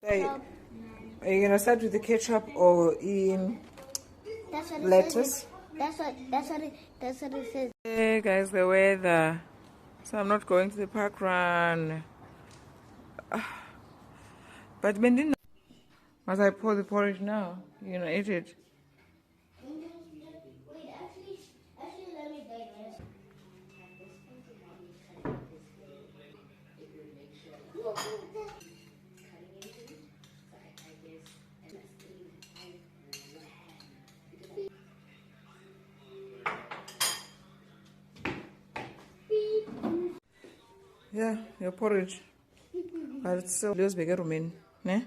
Are you gonna start with the ketchup or in lettuce? That's what it says. Hey guys, the weather. So I'm not going to the park run. But Bendin, must I pour the porridge now? You're gonna eat it. Wait, actually, let me digest. Yeah, your porridge. But it's still Leo's bigger rumen, ne?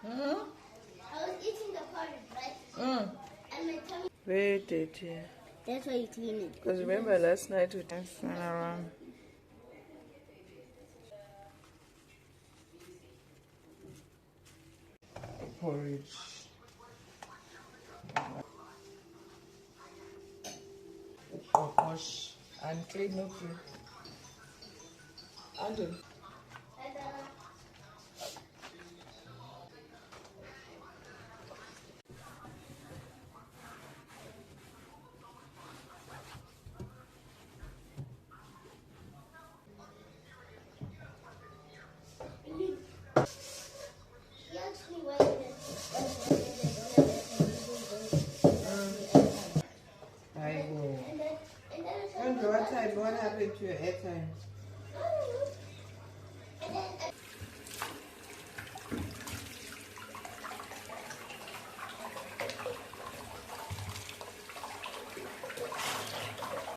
I was eating the porridge, right? And my tummy. Very dirty. That's why you clean it. Because remember last night we danced around. Porridge. Wash and clean up. And he asked me why you I go. and then What happened to your airtime?